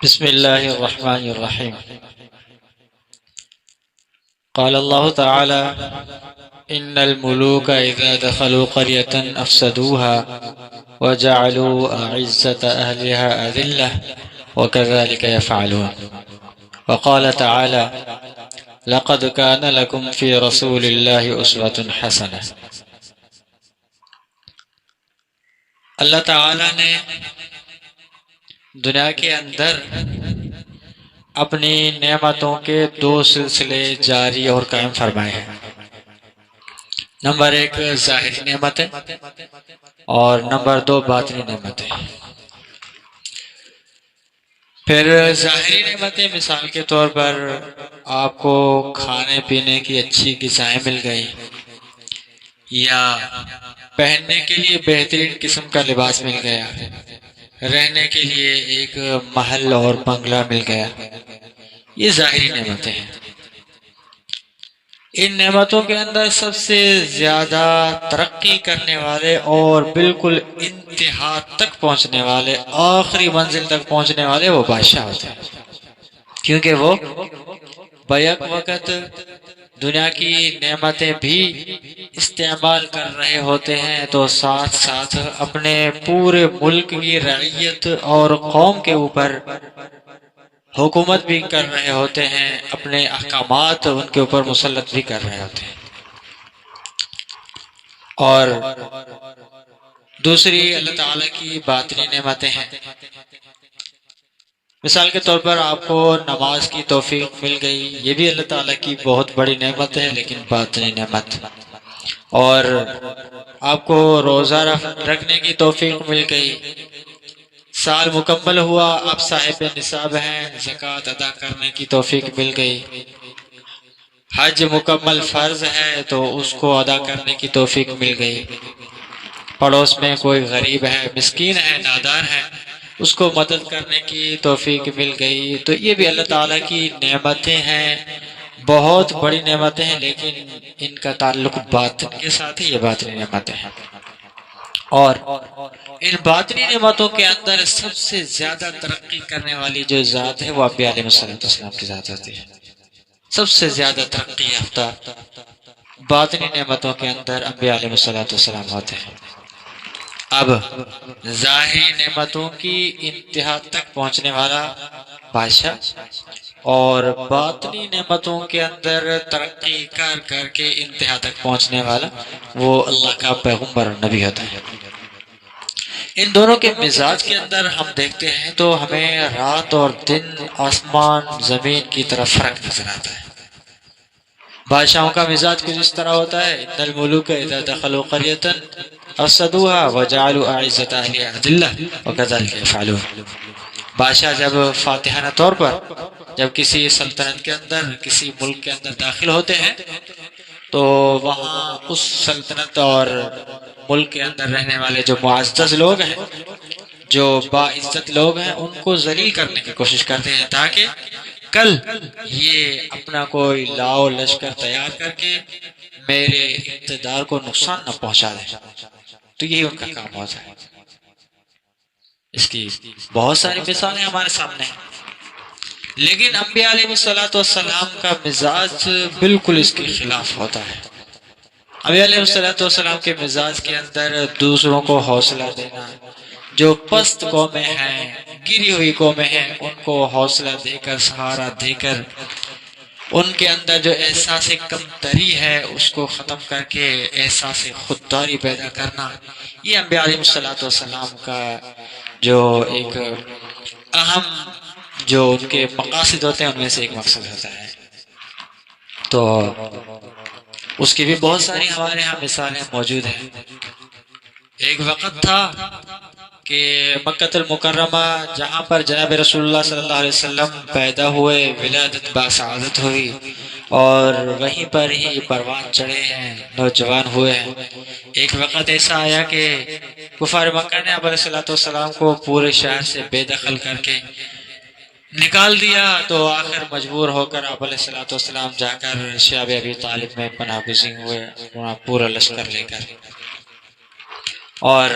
بسم الله الرحمن الرحيم. قال الله تعالى: إن الملوك إذا دخلوا قرية أفسدوها وجعلوا أعزة أهلها أذلة وكذلك يفعلون. وقال تعالى: لقد كان لكم في رسول الله أسوة حسنة. اللہ تعالیٰ نے دنیا کے اندر اپنی نعمتوں کے دو سلسلے جاری اور قائم فرمائے ہیں۔ نمبر ایک ظاہری نعمت ہے اور نمبر دو باطنی نعمت ہے۔ پھر ظاہری نعمتیں مثال کے طور پر آپ کو کھانے پینے کی اچھی غذائیں مل گئی، یا پہننے کے لیے بہترین قسم کا لباس مل گیا، رہنے کے لیے ایک محل اور بنگلہ مل گیا، یہ ظاہری نعمتیں ہیں۔ ان نعمتوں کے اندر سب سے زیادہ ترقی کرنے والے اور بالکل انتہا تک پہنچنے والے، آخری منزل تک پہنچنے والے وہ بادشاہ ہوتے ہیں، کیونکہ وہ بیک وقت دنیا کی نعمتیں بھی استعمال کر رہے ہوتے ہیں تو ساتھ ساتھ اپنے پورے ملک کی رعیت اور قوم کے اوپر حکومت بھی کر رہے ہوتے ہیں، اپنے احکامات ان کے اوپر مسلط بھی کر رہے ہوتے ہیں۔ اور دوسری اللہ تعالیٰ کی باطنی نعمتیں ہیں۔ مثال کے طور پر آپ کو نماز کی توفیق مل گئی، یہ بھی اللہ تعالیٰ کی بہت بڑی نعمت ہے، لیکن باطنی نعمت۔ اور آپ کو روزہ رکھنے کی توفیق مل گئی، سال مکمل ہوا، آپ صاحب نصاب ہیں، زکوٰۃ ادا کرنے کی توفیق مل گئی، حج مکمل فرض ہے تو اس کو ادا کرنے کی توفیق مل گئی، پڑوس میں کوئی غریب ہے، مسکین ہے، نادار ہے، اس کو مدد کرنے کی توفیق مل گئی، تو یہ بھی اللہ تعالیٰ کی نعمتیں ہیں، بہت بڑی نعمتیں ہیں، لیکن ان کا تعلق باطن کے ساتھ ہی، یہ باطنی نعمتیں ہیں۔ اور ان باطنی نعمتوں کے اندر سب سے زیادہ ترقی کرنے والی جو ذات ہے وہ انبیاء علیہ السلام کی ذات ہوتی ہے۔ سب سے زیادہ ترقی یافتہ باطنی نعمتوں کے اندر انبیاء علیہ السلام ہوتے ہیں۔ اب ظاہری نعمتوں کی انتہا تک پہنچنے والا بادشاہ اور باطنی نعمتوں کے اندر ترقی کر کر کے انتہا تک پہنچنے والا وہ اللہ کا پیغمبر اور نبی ہوتا ہے۔ ان دونوں کے مزاج کے اندر ہم دیکھتے ہیں تو ہمیں رات اور دن، آسمان زمین کی طرف فرق نظر آتا ہے۔ بادشاہوں کا مزاج کچھ اس طرح ہوتا ہے: ان الملوک اذا دخلوا قریۃ افسدوها وجعلوا اعزة اہلها اذلة وكذلك يفعلون۔ بادشاہ جب فاتحانہ طور پر جب کسی سلطنت کے اندر، کسی ملک کے اندر داخل ہوتے ہیں تو وہاں اس سلطنت اور ملک کے اندر رہنے والے جو معزز لوگ ہیں، جو باعزت لوگ ہیں، ان کو ذلیل کرنے کی کوشش کرتے ہیں تاکہ کل یہ اپنا کوئی لاؤ لشکر تیار کر کے میرے اقتدار کو نقصان نہ پہنچا دیں، تو یہی ان کا کام ہوتا ہے۔ اس کی بہت ساری مثالیں ہمارے سامنے ہیں، لیکن انبیاء علیہ السلام کا مزاج بالکل اس کے خلاف ہوتا ہے۔ انبیاء علیہ السلام کے مزاج کے اندر دوسروں کو حوصلہ دینا، جو پست قومیں ہیں، گری ہوئی قومیں ہیں، ان کو حوصلہ دے کر، سہارا دے کر، ان کے اندر جو احساس کمتری ہے اس کو ختم کر کے احساس خودداری پیدا کرنا، یہ انبیاء علیہ السلام کا جو ایک اہم جو ان کے مقاصد ہوتے ہیں ان میں سے ایک مقصد ہوتا ہے۔ تو اس کی بھی بہت ساری ہمارے ہاں مثالیں موجود ہیں۔ ایک وقت تھا کہ مکہ المکرمہ، جہاں پر جناب رسول اللہ صلی اللہ علیہ وسلم پیدا ہوئے، ولادت باسعادت ہوئی، اور وہیں پر ہی پروان چڑھے ہیں، نوجوان ہوئے ہیں۔ ایک وقت ایسا آیا کہ کفار مکہ نے آپ علیہ السلام کو پورے شہر سے بے دخل کر کے نکال دیا، تو آخر مجبور ہو کر آپ علیہ السلام جا کر شعب ابی طالب میں پناہ گزین ہوئے، وہاں پورا لشکر لے کر۔ اور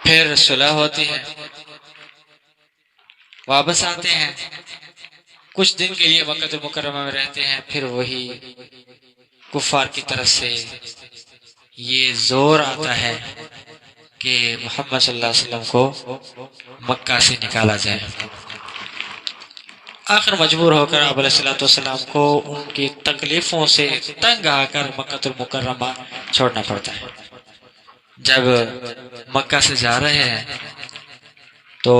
پھر صلح ہوتی ہے، واپس آتے ہیں، کچھ دن کے لیے مکہ مکرمہ میں رہتے ہیں، پھر وہی کفار کی طرف سے یہ زور آتا ہے کہ محمد صلی اللہ علیہ وسلم کو مکہ سے نکالا جائے۔ آخر مجبور ہو کر آپ علیہ الصلوۃ والسلام کو ان کی تکلیفوں سے تنگ آ کر مکہ المکرمہ چھوڑنا پڑتا ہے۔ جب مکہ سے جا رہے ہیں تو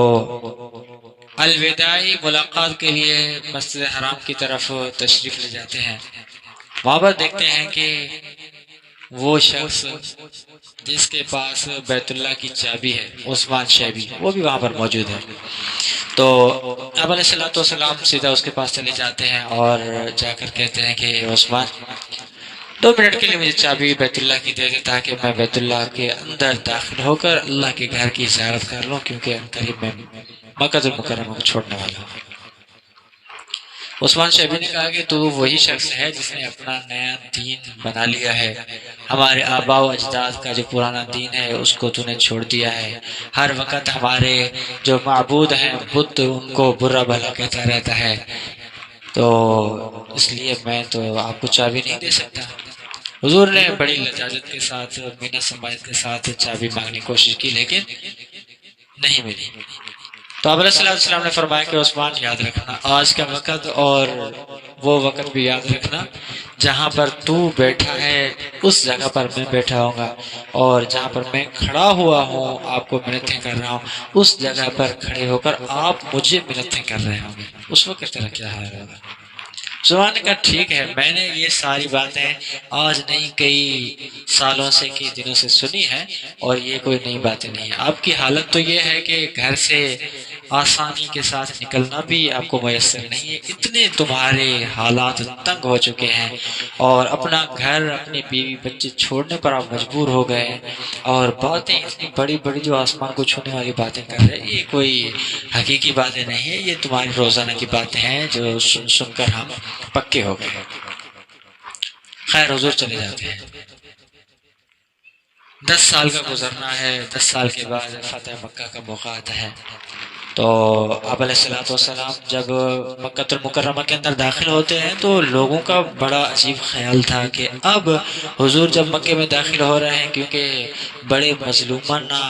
الوداعی ملاقات کے لیے مسجد حرام کی طرف تشریف لے جاتے ہیں۔ وہاں پر دیکھتے ہیں کہ وہ شخص جس کے پاس بیت اللہ کی چابی ہے، عثمان شیبی، وہ بھی وہاں پر موجود ہے۔ تو آپ علیہ الصلوۃ والسلام سیدھا اس کے پاس چلے جاتے ہیں اور جا کر کہتے ہیں کہ عثمان 2 منٹ کے لیے مجھے چابی بیت اللہ کی دے دے تاکہ میں بیت اللہ کے اندر داخل ہو کر اللہ کے گھر کی زیارت کر لوں، کیونکہ قریب میں مکہ المکرمہ کو چھوڑنے والا ہوں۔ عثمان شیبی نے کہا کہ تو وہی شخص ہے جس نے اپنا نیا دین بنا لیا ہے، ہمارے آباء و اجداد کا جو پرانا دین ہے اس کو تو نے چھوڑ دیا ہے، ہر وقت ہمارے جو معبود ہیں بت ان کو برا بھلا کہتا رہتا ہے، تو اس لیے میں تو آپ کو چابی نہیں دے سکتا۔ حضور نے بڑی لجاجت کے ساتھ، منت سماجت کے ساتھ چابی مانگنے کی کوشش کی لیکن نہیں ملی۔ تو آپ علیہ السلام نے فرمایا کہ عثمان یاد رکھنا آج کا وقت اور وہ وقت بھی یاد رکھنا جہاں پر تو بیٹھا ہے اس جگہ پر میں بیٹھا ہوں گا، اور جہاں پر میں کھڑا ہوا ہوں آپ کو منتیں کر رہا ہوں اس جگہ پر کھڑے ہو کر آپ مجھے منتیں کر رہے ہوں گے، اس وقت تیرا کیا حال ہوگا؟ عثمان نے کہا ٹھیک ہے، میں نے یہ ساری باتیں آج نہیں کئی سالوں سے، کئی دنوں سے سنی ہیں، اور یہ کوئی نئی باتیں نہیں ہیں۔ آپ کی حالت تو یہ ہے کہ گھر سے آسانی کے ساتھ نکلنا بھی آپ کو میسر نہیں ہے، اتنے تمہارے حالات تنگ ہو چکے ہیں، اور اپنا گھر، اپنی بیوی بچے چھوڑنے پر آپ مجبور ہو گئے ہیں، اور باتیں اتنی بڑی بڑی جو آسمان کو چھونے والی باتیں کر رہے ہیں، یہ کوئی حقیقی باتیں نہیں ہیں، یہ تمہاری روزانہ کی باتیں ہیں جو سن کر ہم پکے ہو گئے۔ خیر حضور چلے جاتے ہیں۔ 10 سال کا گزرنا ہے، 10 سال کے بعد فتح مکہ کا موقع آتا ہے۔ تو آپ علیہ الصلوۃ والسلام جب مکہ المکرمہ کے اندر داخل ہوتے ہیں تو لوگوں کا بڑا عجیب خیال تھا کہ اب حضور جب مکے میں داخل ہو رہے ہیں، کیونکہ بڑے مظلومانہ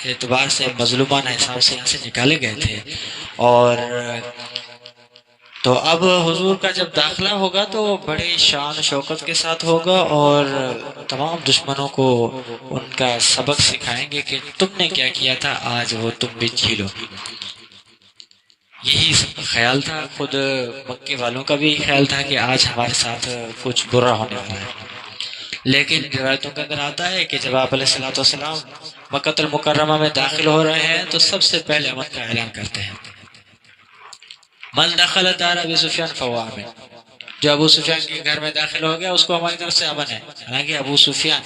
اعتبار سے، مظلومانہ حساب سے یہاں سے نکالے گئے تھے، اور تو اب حضور کا جب داخلہ ہوگا تو بڑے شان و شوکت کے ساتھ ہوگا، اور تمام دشمنوں کو ان کا سبق سکھائیں گے کہ تم نے کیا کیا تھا، آج وہ تم بھی جھیلو۔ یہی خیال تھا، خود مکے والوں کا بھی خیال تھا کہ آج ہمارے ساتھ کچھ برا ہونے والا ہے۔ لیکن روایتوں کے اندر آتا ہے کہ جب آپ علیہ الصلوۃ والسلام مکہ المکرمہ میں داخل ہو رہے ہیں تو سب سے پہلے امن کا اعلان کرتے ہیں، من دخل دار ابی سفیان فهو آمن، جو ابو سفیان کے گھر میں داخل ہو گیا اس کو ہماری طرف سے امن ہے۔ حالانکہ ابو سفیان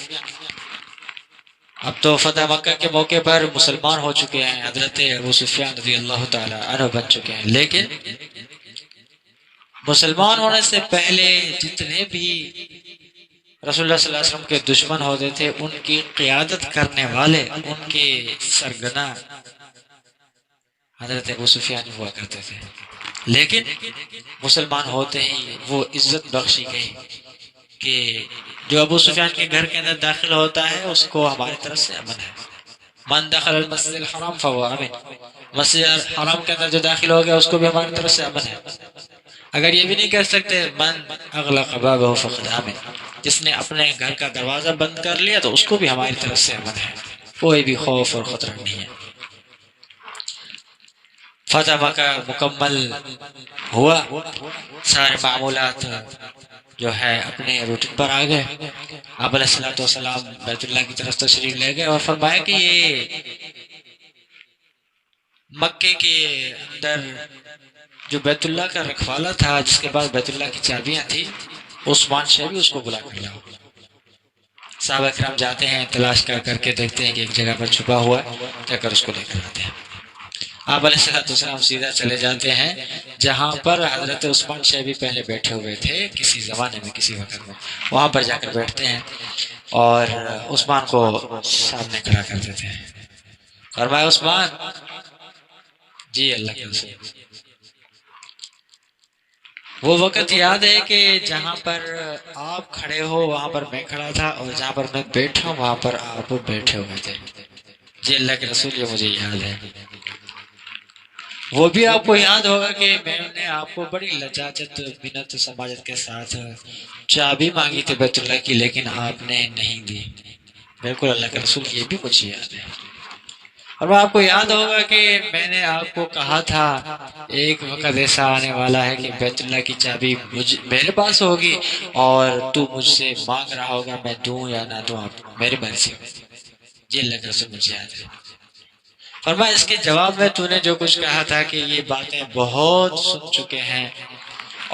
اب تو فتح مکہ کے موقع پر مسلمان ہو چکے ہیں، حضرت ابو سفیان رضی اللہ تعالی عنہ بن چکے ہیں، لیکن مسلمان ہونے سے پہلے جتنے بھی رسول اللہ صلی اللہ علیہ وسلم کے دشمن ہوتے تھے ان کی قیادت کرنے والے، ان کے سرگنا حضرت ابو سفیان ہوا کرتے تھے، لیکن مسلمان ہوتے ہی وہ عزت بخشی گئی کہ جو ابو سفیان کے گھر کے اندر داخل ہوتا ہے اس کو ہماری طرف سے امن ہے۔ من دخل المسجد الحرام فهو آمن، مسجد الحرام کے اندر جو داخل ہو گیا اس کو بھی ہماری طرف سے امن ہے۔ اگر یہ بھی نہیں کہہ سکتے من اغلق بابہ فقد آمن، جس نے اپنے گھر کا دروازہ بند کر لیا تو اس کو بھی ہماری طرف سے امن ہے، کوئی بھی خوف اور خطرہ نہیں ہے۔ فتح مکہ مکمل ہوا، سارے معمولات جو ہے اپنے روٹین پر آ گئے، آپ علیہ الصلوۃ والسلام بیت اللہ کی طرف تشریف لے گئے اور فرمایا کہ یہ مکے کے اندر جو بیت اللہ کا رکھوالا تھا جس کے پاس بیت اللہ کی چابیاں تھیں، عثمان شیبی، اس کو بلا کر لاؤ۔ صحابہ کرام جاتے ہیں، تلاش کر کے دیکھتے ہیں کہ ایک جگہ پر چھپا ہوا ہے، جا کر اس کو لے کر آتے ہیں۔ آپ علیہ السلام سیدھا چلے جاتے ہیں جہاں پر حضرت عثمان شیبی پہلے بیٹھے ہوئے تھے کسی زمانے میں، کسی وقت میں، وہاں پر جا کر بیٹھتے ہیں اور عثمان کو سامنے کھڑا کر دیتے ہیں۔ فرمایا عثمان جی اللہ کے رسول، وہ وقت یاد ہے کہ جہاں پر آپ کھڑے ہو وہاں پر میں کھڑا تھا، اور جہاں پر میں بیٹھا ہوں وہاں پر آپ بیٹھے ہوئے تھے۔ جی اللہ کے رسول یہ مجھے یاد ہے۔ وہ بھی آپ کو یاد ہوگا کہ میں نے آپ کو بڑی لجاجت منت سماجت کے ساتھ چابی مانگی تھی بیت اللہ کی، لیکن آپ نے نہیں دی۔ بالکل اللہ کے رسول یہ بھی مجھے یاد ہے۔ اور وہ آپ کو یاد ہوگا کہ میں نے آپ کو کہا تھا ایک وقت ایسا آنے والا ہے کہ بیت اللہ کی چابی میرے پاس ہوگی اور تو مجھ سے مانگ رہا ہوگا، میں دوں یا نہ دوں آپ میری مرضی۔ جی اللہ کے رسول مجھے یاد ہے۔ فرمایا اس کے جواب میں تو نے جو کچھ کہا تھا کہ یہ باتیں بہت سن چکے ہیں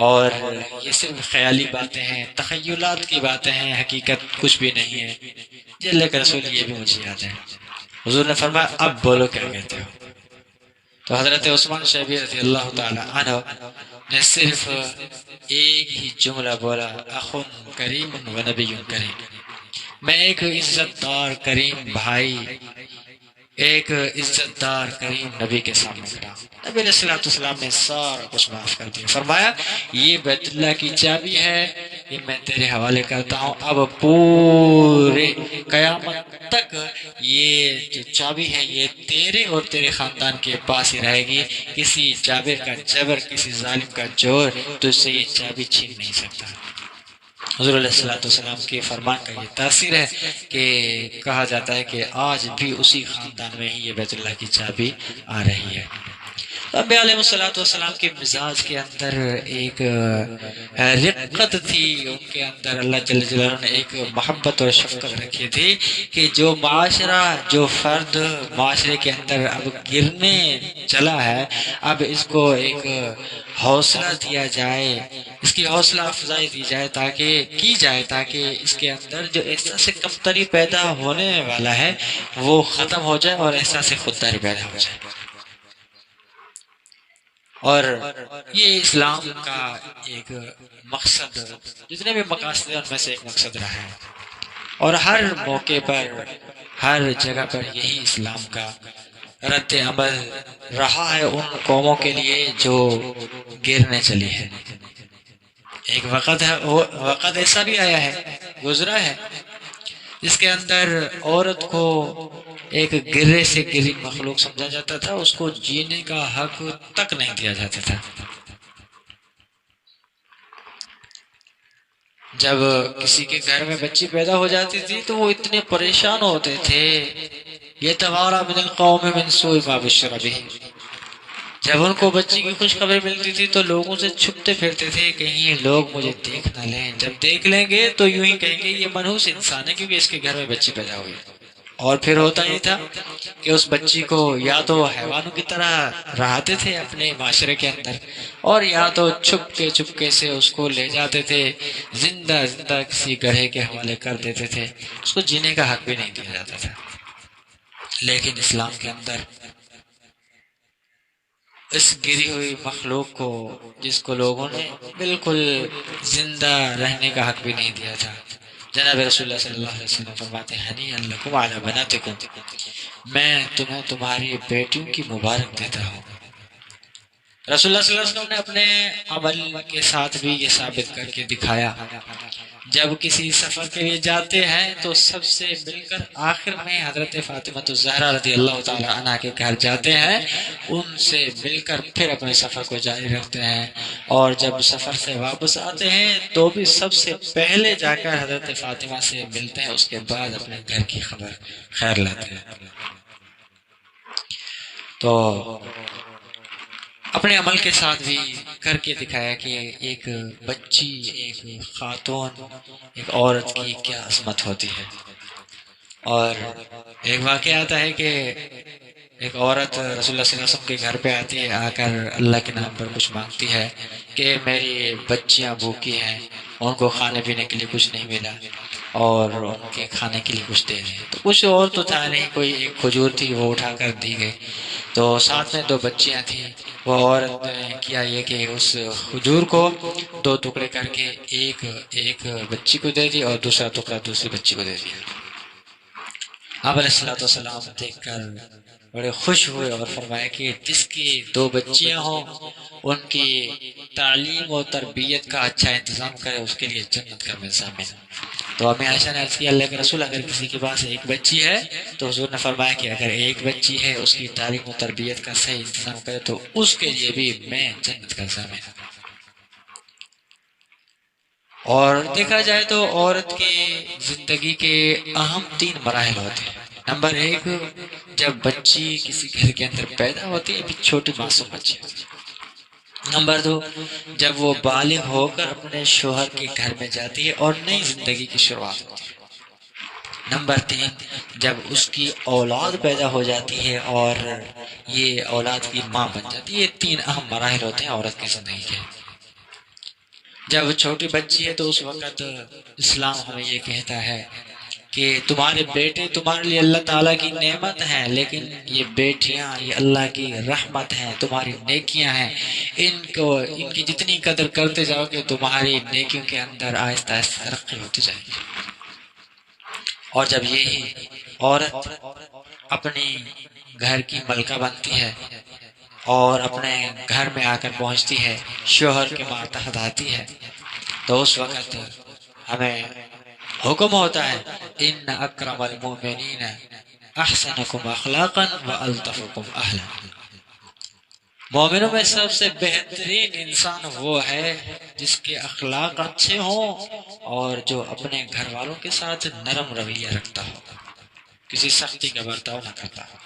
اور یہ صرف خیالی باتیں ہیں، تخیلات کی باتیں ہیں، حقیقت کچھ بھی نہیں ہے۔ جی اللہ کے رسول یہ بھی مجھے یاد ہے۔ حضور نے فرمایا اب بولو کیا کہتے ہو؟ تو حضرت عثمان شیبی رضی اللہ تعالی عنہ نے صرف ایک ہی جملہ بولا، اخ کریم و نبی کریم، میں ایک عزت دار کریم بھائی، ایک عزت دار کریم نبی کے سامنے کھڑا۔ نبی علیہ الصلوۃ والسلام نے سارا کچھ معاف کر دیا، فرمایا یہ بیت اللہ کی چابی ہے، یہ میں تیرے حوالے کرتا ہوں، اب پورے قیامت تک یہ جو چابی ہے یہ تیرے اور تیرے خاندان کے پاس ہی رہے گی، کسی جابر کا جبر، کسی ظالم کا جور تو اس سے یہ چابی چھین نہیں سکتا۔ حضور علیہ الصلوۃ والسلام کے فرمان کا یہ تاثیر ہے کہ کہا جاتا ہے کہ آج بھی اسی خاندان میں ہی یہ بیت اللہ کی چابی آ رہی ہے۔ انبیاء علیہ الصلوۃ والسلام کے مزاج کے اندر ایک رقت تھی، ان کے اندر اللہ جل جلالہ نے ایک محبت اور شفقت رکھی تھی کہ جو معاشرہ، جو فرد معاشرے کے اندر اب گرنے چلا ہے، اب اس کو ایک حوصلہ دیا جائے، اس کی حوصلہ افزائی دی جائے تاکہ اس کے اندر جو احساس کمتری پیدا ہونے والا ہے وہ ختم ہو جائے اور احساس خودداری پیدا ہو جائے۔ اور یہ اسلام کا ایک مقصد، جتنے بھی مقاصد ہیں ان میں سے ایک مقصد رہا ہے، اور ہر موقع پر، ہر جگہ پر یہی اسلام کا رد عمل رہا ہے ان قوموں کے لیے جو گرنے چلی ہے۔ ایک وقت ایسا بھی آیا ہے، گزرا ہے، جس کے اندر عورت کو ایک گرے سے گری مخلوق سمجھا جاتا تھا، اس کو جینے کا حق تک نہیں دیا جاتا تھا۔ جب کسی کے گھر میں بچی پیدا ہو جاتی تھی تو وہ اتنے پریشان ہوتے تھے، یتوارا من القوم من سوء ما بشر بہ، جب ان کو بچی کی خوشخبری ملتی تھی تو لوگوں سے چھپتے پھرتے تھے، کہیں لوگ مجھے دیکھ نہ لیں، جب دیکھ لیں گے تو یوں ہی کہیں گے یہ منحوس انسان ہے کیونکہ اس کے گھر میں بچی پیدا ہوئی۔ اور پھر ہوتا یہ تھا کہ اس بچی کو یا تو حیوانوں کی طرح رہتے تھے اپنے معاشرے کے اندر، اور یا تو چپکے سے اس کو لے جاتے تھے، زندہ کسی گڑھے کے حوالے کر دیتے تھے، اس کو جینے کا حق بھی نہیں دیا جاتا تھا۔ لیکن اسلام کے اندر اس گری ہوئی مخلوق کو، جس کو لوگوں نے بالکل زندہ رہنے کا حق بھی نہیں دیا تھا، جناب رسول اللہ صلی اللہ علیہ وسلم فرماتے ہیں ہنیئا لکم علی بناتکم، میں تمہیں تمہاری بیٹیوں کی مبارک دیتا ہوں۔ رسول اللہ صلی اللہ علیہ وسلم نے اپنے عمل کے ساتھ بھی یہ ثابت کر کے دکھایا، جب کسی سفر کے لیے جاتے ہیں تو سب سے مل کر آخر میں حضرت فاطمہ الزہرا رضی اللہ تعالی عنہ کے گھر جاتے ہیں، ان سے مل کر پھر اپنے سفر کو جاری رکھتے ہیں، اور جب سفر سے واپس آتے ہیں تو بھی سب سے پہلے جا کر حضرت فاطمہ سے ملتے ہیں، اس کے بعد اپنے گھر کی خبر خیر لاتے ہیں۔ تو اپنے عمل کے ساتھ بھی کر کے دکھایا کہ ایک بچی، ایک خاتون، ایک عورت کی کیا عظمت ہوتی ہے۔ اور ایک واقعہ آتا ہے کہ ایک عورت رسول اللہ صلی اللہ علیہ وسلم کے گھر پہ آتی ہے، آ کر اللہ کے نام پر کچھ مانگتی ہے کہ میری بچیاں بھوکی ہیں، ان کو کھانے پینے کے لیے کچھ نہیں ملا اور ان کے کھانے کے لیے کچھ دے دیں۔ تو کچھ اور تو تھا نہیں، کوئی ایک کھجور تھی وہ اٹھا کر دی گئی، تو ساتھ میں 2 بچیاں تھیں، وہ عورت نے کیا یہ کہ اس کھجور کو 2 ٹکڑے کر کے ایک بچی کو دے دی اور دوسرا ٹکڑا دوسری بچی کو دے دیا۔ آپ علیہ الصلوۃ والسلام دیکھ کر بڑے خوش ہوئے اور فرمایا کہ جس کی 2 بچیاں ہوں ان کی تعلیم و تربیت کا اچھا انتظام کرے اس کے لیے جنت کا ملزام ہے۔ تو ہمیں عائشہ نے عرض کیا اللہ کے رسول اگر کسی کے پاس 1 بچی ہے تو حضور نے فرمایا کہ اگر 1 بچی ہے اس کی تعلیم و تربیت کا صحیح انتظام کرے تو اس کے لیے بھی میں جنت کا ضامن ہوں۔ اور دیکھا جائے تو عورت کی زندگی کے اہم 3 مراحل ہوتے ہیں۔ نمبر 1 جب بچی کسی گھر کے اندر پیدا ہوتی ہے، چھوٹی معصوم بچی ہوتی ہے۔ نمبر 2 جب وہ بالغ ہو کر اپنے شوہر کے گھر میں جاتی ہے اور نئی زندگی کی شروعات ہوتی ہے۔ نمبر 3 جب اس کی اولاد پیدا ہو جاتی ہے اور یہ اولاد کی ماں بن جاتی ہے۔ یہ 3 اہم مراحل ہوتے ہیں عورت کی زندگی کے۔ جب چھوٹی بچی ہے تو اس وقت اسلام ہمیں یہ کہتا ہے کہ تمہارے بیٹے تمہارے لیے اللہ تعالیٰ کی نعمت ہیں، لیکن یہ بیٹیاں یہ اللہ کی رحمت ہیں، تمہاری نیکیاں ہیں، ان کی جتنی قدر کرتے جاؤ گے تمہاری نیکیوں کے اندر آہستہ آہستہ ترقی ہوتی جائے گی۔ اور جب یہی عورت اپنی گھر کی ملکہ بنتی ہے اور اپنے گھر میں آ کر پہنچتی ہے، شوہر کے ماتحت آتی ہے، تو اس وقت ہمیں حکم ہوتا ہے ان اکرم المؤمنین احسنکم اخلاقا والطفکم اہلا۔ مومنوں میں سب سے بہترین انسان وہ ہے جس کے اخلاق اچھے ہوں اور جو اپنے گھر والوں کے ساتھ نرم رویہ رکھتا ہو، کسی سختی کا برتاؤ نہ کرتا ہو۔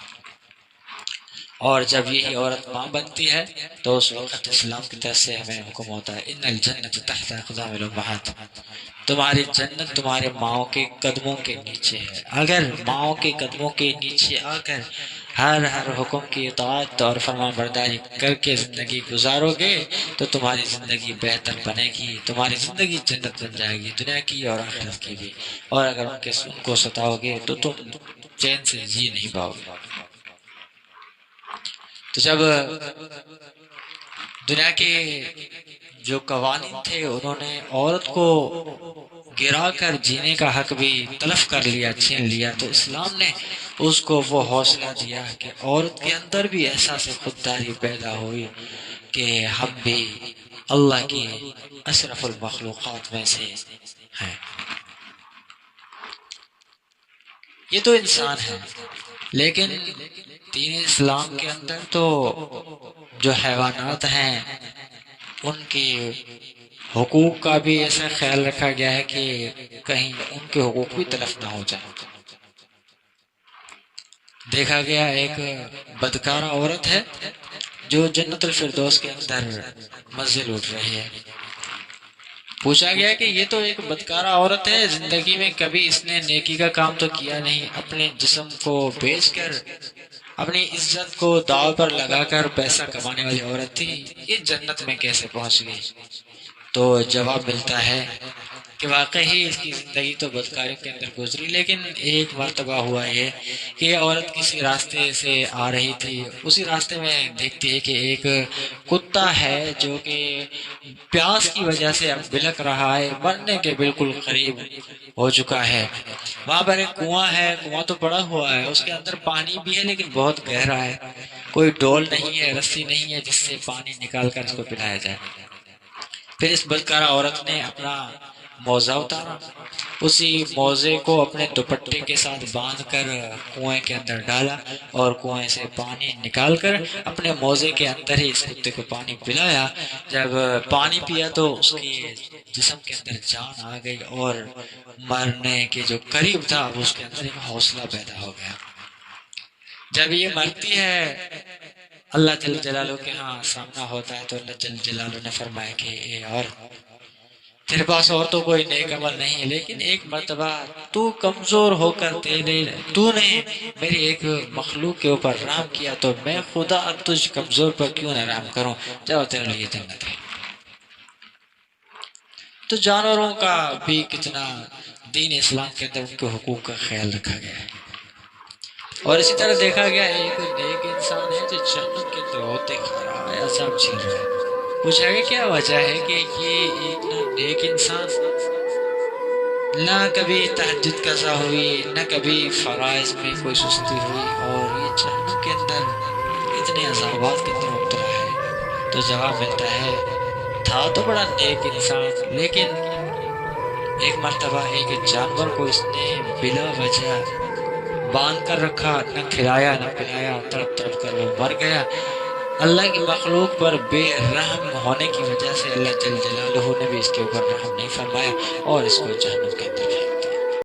اور جب یہی عورت ماں بنتی ہے تو اس وقت اسلام کی طرف سے ہمیں حکم ہوتا ہے ان الجنت تحت اقدام الامہات، تمہاری جنت تمہارے ماؤں کے قدموں کے نیچے ہے۔ اگر ماؤں کے قدموں کے نیچے آ کر ہر حکم کی اطاعت اور فرمان برداری کر کے زندگی گزارو گے تو تمہاری زندگی بہتر بنے گی، تمہاری زندگی جنت بن جائے گی، دنیا کی اور آخرت کی بھی۔ اور اگر ان کو ستاؤ گے تو تم چین سے جی نہیں پاؤ گے۔ تو جب دنیا کے جو قوانین تھے انہوں نے عورت کو گرا کر جینے کا حق بھی تلف کر لیا، چھین لیا، تو اسلام نے اس کو وہ حوصلہ دیا کہ عورت کے اندر بھی احساس خودداری پیدا ہوئی کہ ہم بھی اللہ کی اشرف المخلوقات میں سے ہیں۔ یہ تو انسان ہے، لیکن دین اسلام کے اندر تو جو حیوانات ہیں ان کے حقوق کا بھی ایسا خیال رکھا گیا ہے کہ کہیں ان کے حقوق بھی تلف نہ ہو جائیں۔ دیکھا گیا ایک بدکارہ عورت ہے جو جنت الفردوس کے اندر مزے لوٹ رہی ہے۔ پوچھا گیا کہ یہ تو ایک بدکارہ عورت ہے، زندگی میں کبھی اس نے نیکی کا کام تو کیا نہیں، اپنے جسم کو بیچ کر اپنی عزت کو داؤ پر لگا کر پیسہ کمانے والی عورت تھی، یہ جنت میں کیسے پہنچ گئی؟ تو جواب ملتا ہے کہ واقعی اس کی زندگی تو بدکاری کے اندر گزری، لیکن ایک مرتبہ ہوا یہ کہ یہ عورت کسی راستے سے آ رہی تھی، اسی راستے میں دیکھتی ہے کہ ایک کتا ہے جو کہ پیاس کی وجہ سے اب بلک رہا ہے، مرنے کے بالکل قریب ہو چکا ہے۔ وہاں پر ایک کنواں ہے، کنواں تو پڑا ہوا ہے، اس کے اندر پانی بھی ہے لیکن بہت گہرا ہے، کوئی ڈول نہیں ہے، رسی نہیں ہے جس سے پانی نکال کر اس کو پلایا جائے۔ پھر اس بدکارہ عورت نے اپنا موزہ اتارا، اسی موزے کو اپنے دوپٹے کے ساتھ باندھ کر کنویں کے اندر ڈالا اور کنویں سے پانی نکال کر اپنے موزے کے اندر ہی اس کتے کو پانی پلایا۔ جب پانی پیا تو اس کے جسم کے اندر جان آ گئی اور مرنے کے جو قریب تھا اب اس کے اندر ایک حوصلہ پیدا ہو گیا۔ جب یہ مرتی ہے اللہ جل جلالہ کے ہاں سامنا ہوتا ہے تو اللہ جل جلالہ نے فرمایا کہ اے عورت، تیرے پاس اور تو کوئی نیک عمل نہیں، لیکن ایک مرتبہ تو کمزور ہو کر تو نے میری ایک مخلوق کے اوپر رحم کیا تو میں خدا تجھ کمزور پر کیوں نہ رحم کروں، جاؤ تیرے لیے جنت ہے۔ تو جانوروں کا بھی کتنا دین اسلام کے اندر ان کے حقوق کا خیال رکھا گیا ہے۔ اور اسی طرح دیکھا گیا ایک نیک انسان ہے جو جنت کے اندر ہوتے کھا رہا ہے، عذاب جھیل رہا ہے۔ پوچھا گیا کیا وجہ ہے کہ یہ ایک نیک انسان نہ کبھی تہجد قضا ہوئی، نہ کبھی فرائض میں کوئی سستی ہوئی، اور یہ جہنم کے اتنے عذابات کے اندر مبتلا ہے؟ تو جواب ملتا ہے تھا تو بڑا نیک انسان، لیکن ایک مرتبہ ایک جانور کو اس نے بلا وجہ باندھ کر رکھا، نہ کھلایا نہ پلایا، تڑپ تڑپ کر وہ مر گیا۔ اللہ کی مخلوق پر بے رحم ہونے کی وجہ سے اللہ جل جلالہ نے بھی اس کے اوپر رحم نہیں فرمایا اور اس کو جہنم کے اندر پھینک دیا۔